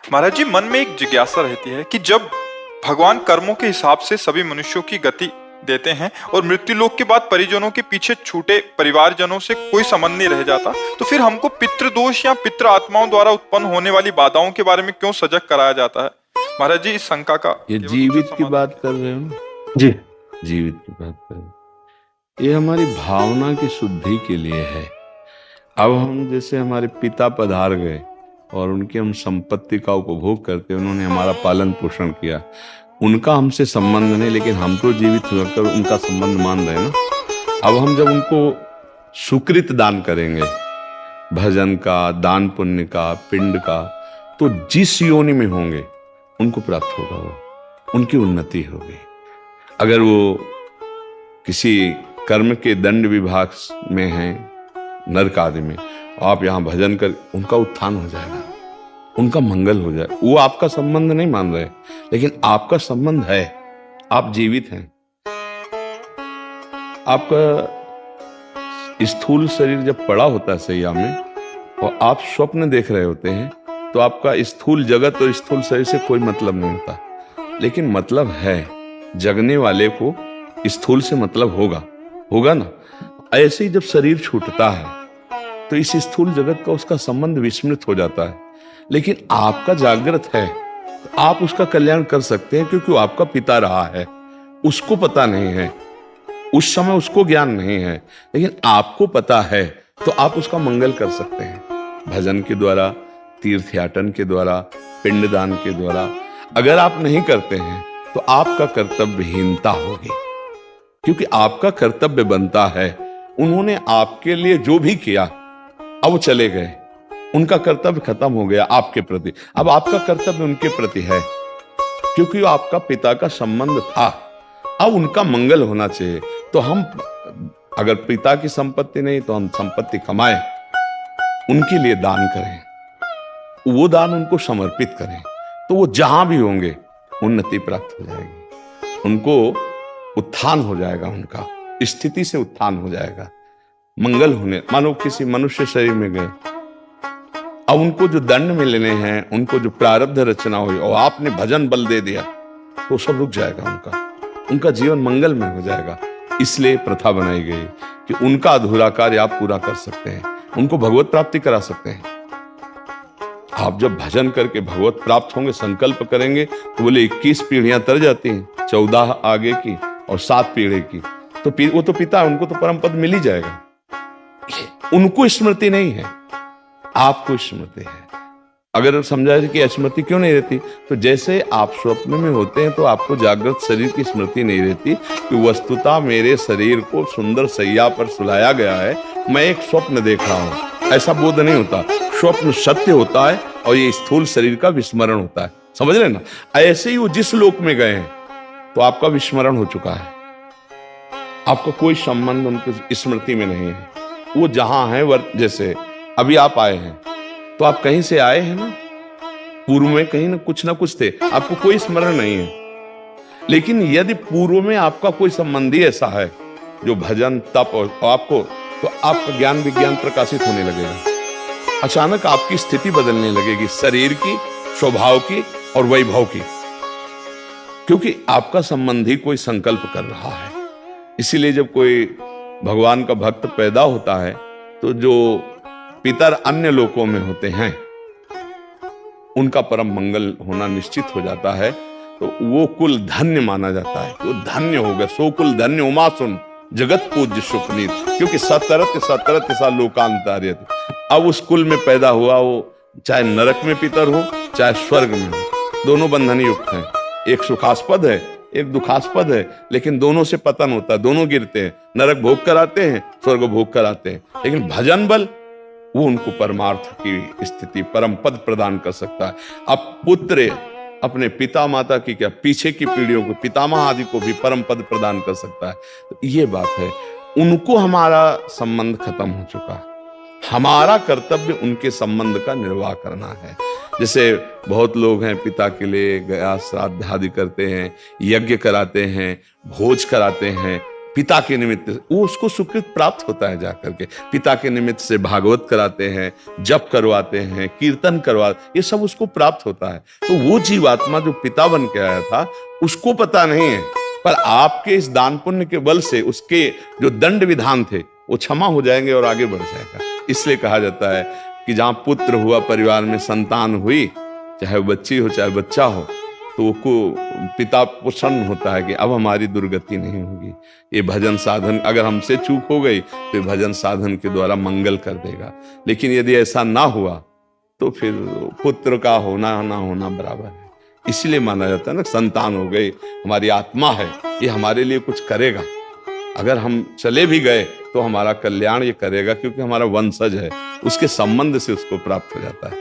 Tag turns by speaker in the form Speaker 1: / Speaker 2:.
Speaker 1: महाराज जी, मन में एक जिज्ञासा रहती है कि जब भगवान कर्मों के हिसाब से सभी मनुष्यों की गति देते हैं और मृत्यु लोक के बाद परिजनों के पीछे छूटे परिवारजनों से कोई संबंध नहीं रह जाता, तो फिर हमको पितृदोष या पितृ आत्माओं द्वारा उत्पन्न होने वाली बाधाओं के बारे में क्यों सजग कराया जाता है? महाराज जी, इस शंका का
Speaker 2: ये जीवित की बात कर रहे हो ना?
Speaker 3: जी,
Speaker 2: जीवित की बात कर रहे हो। ये हमारी भावना की शुद्धि के लिए है। अब हम जैसे हमारे पिता पधार गए और उनकी हम संपत्ति का उपभोग करते, उन्होंने हमारा पालन पोषण किया, उनका हमसे संबंध नहीं, लेकिन हम तो जीवित होकर उनका संबंध मान रहे हैं ना। अब हम जब उनको सुकृत दान करेंगे, भजन का, दान पुण्य का, पिंड का, तो जिस योनि में होंगे उनको प्राप्त होगा, वो उनकी उन्नति होगी। अगर वो किसी कर्म के दंड विभाग में हैं, नरक आदि में, आप यहाँ भजन कर, उनका उत्थान हो जाएगा, उनका मंगल हो जाए। वो आपका संबंध नहीं मान रहे, लेकिन आपका संबंध है, आप जीवित हैं। आपका स्थूल शरीर जब पड़ा होता है सैया में और आप स्वप्न देख रहे होते हैं, तो आपका स्थूल जगत और स्थूल शरीर से कोई मतलब नहीं होता, लेकिन मतलब है, जगने वाले को स्थूल से मतलब होगा ना। ऐसे ही जब शरीर छूटता है तो इस स्थूल जगत का उसका संबंध विस्मृत हो जाता है, लेकिन आपका जागृत है, तो आप उसका कल्याण कर सकते हैं, क्योंकि वो आपका पिता रहा है। उसको पता नहीं है, उस समय उसको ज्ञान नहीं है, लेकिन आपको पता है, तो आप उसका मंगल कर सकते हैं भजन के द्वारा, तीर्थयाटन के द्वारा, पिंडदान के द्वारा। अगर आप नहीं करते हैं तो आपका कर्तव्यहीनता होगी, क्योंकि आपका कर्तव्य बनता है। उन्होंने आपके लिए जो भी किया, अब वो चले गए, उनका कर्तव्य खत्म हो गया आपके प्रति। अब आपका कर्तव्य उनके प्रति है, क्योंकि वो आपका पिता का संबंध था। अब उनका मंगल होना चाहिए। तो हम अगर पिता की संपत्ति नहीं, तो हम संपत्ति कमाएं, उनके लिए दान करें, वो दान उनको समर्पित करें, तो वो जहां भी होंगे उन्नति प्राप्त हो जाएगी, उनको उत्थान हो जाएगा, उनका स्थिति से उत्थान हो जाएगा, मंगल होने। मानो किसी मनुष्य शरीर में गए, अब उनको जो दंड में लेने हैं, उनको जो प्रारब्ध रचना हुई, और आपने भजन बल दे दिया, तो सब रुक जाएगा, उनका जीवन मंगल में हो जाएगा। इसलिए प्रथा बनाई गई कि उनका अधूरा कार्य आप पूरा कर सकते हैं, उनको भगवत प्राप्ति करा सकते हैं। आप जब भजन करके भगवत प्राप्त होंगे, संकल्प करेंगे, तो बोले 21 पीढ़ियां तर जाती हैं, 14 आगे की और 7 पीढ़ी की, तो वो तो पिता, उनको तो परम पद मिल ही जाएगा। उनको स्मृति नहीं है, आपको स्मृति है। अगर समझाए कि स्मृति क्यों नहीं रहती, तो जैसे आप स्वप्न में होते हैं, तो आपको जागृत शरीर की स्मृति नहीं रहती कि वस्तुतः मेरे शरीर को सुंदर सैया पर सुलाया गया है, मैं एक स्वप्न देख रहा हूं, ऐसा बोध नहीं होता। स्वप्न सत्य होता है और ये स्थूल शरीर का विस्मरण होता है, समझ रहे ना। ऐसे ही वो जिस लोक में गए हैं, तो आपका विस्मरण हो चुका है, आपका कोई संबंध उनकी स्मृति में नहीं है। वो जहां है, जैसे अभी आप आए हैं, तो आप कहीं से आए हैं ना, पूर्व में कहीं ना कुछ थे, आपको कोई स्मरण नहीं है। लेकिन यदि पूर्व में आपका कोई संबंधी ऐसा है जो भजन तप और आपको, तो आपका ज्ञान विज्ञान प्रकाशित होने लगेगा, अचानक आपकी स्थिति बदलने लगेगी, शरीर की, स्वभाव की और वैभव की, क्योंकि आपका संबंधी कोई संकल्प कर रहा है। इसीलिए जब कोई भगवान का भक्त पैदा होता है, तो जो पितर अन्य लोकों में होते हैं, उनका परम मंगल होना निश्चित हो जाता है, तो वो कुल धन्य माना जाता है। तो धन्य हो गया, सो कुल धन्य उमा सुन जगत पूज्य सुपनीत, क्योंकि सतरत सा लोकांतर्यत। अब उस कुल में पैदा हुआ, वो चाहे नरक में पितर हो, चाहे स्वर्ग में हो, दोनों बंधन युक्त हैं। एक सुखास्पद है, एक दुखास्पद है, लेकिन दोनों से पतन होता है, दोनों गिरते हैं, नरक भोग कराते हैं, स्वर्ग भोग कराते हैं। लेकिन भजन बल वो उनको परमार्थ की स्थिति, परम पद प्रदान कर सकता है। अब पुत्र अपने पिता माता की क्या, पीछे की पीढ़ियों को, पितामह आदि को भी परम पद प्रदान कर सकता है। तो ये बात है, उनको हमारा संबंध खत्म हो चुका है, हमारा कर्तव्य उनके संबंध का निर्वाह करना है। जैसे बहुत लोग हैं, पिता के लिए गया श्राद्ध आदि करते हैं, यज्ञ कराते हैं, भोज कराते हैं, पिता के निमित्त वो उसको सुकृत प्राप्त होता है जाकर के। पिता के निमित्त से भागवत कराते हैं, जप करवाते हैं, कीर्तन ये सब उसको प्राप्त होता है। तो वो जीवात्मा जो पिता बन के आया था उसको पता नहीं है, पर आपके इस दान पुण्य के बल से उसके जो दंड विधान थे वो क्षमा हो जाएंगे और आगे बढ़ जाएगा। इसलिए कहा जाता है कि जहां पुत्र हुआ, परिवार में संतान हुई, चाहे वो बच्ची हो चाहे बच्चा हो, तो को पिता प्रसन्न होता है कि अब हमारी दुर्गति नहीं होगी। ये भजन साधन अगर हमसे चूक हो गई तो ये भजन साधन के द्वारा मंगल कर देगा। लेकिन यदि ऐसा ना हुआ तो फिर पुत्र का होना ना होना बराबर है। इसलिए माना जाता है ना, संतान हो गई, हमारी आत्मा है, ये हमारे लिए कुछ करेगा। अगर हम चले भी गए तो हमारा कल्याण ये करेगा, क्योंकि हमारा वंशज है, उसके संबंध से उसको प्राप्त हो जाता है।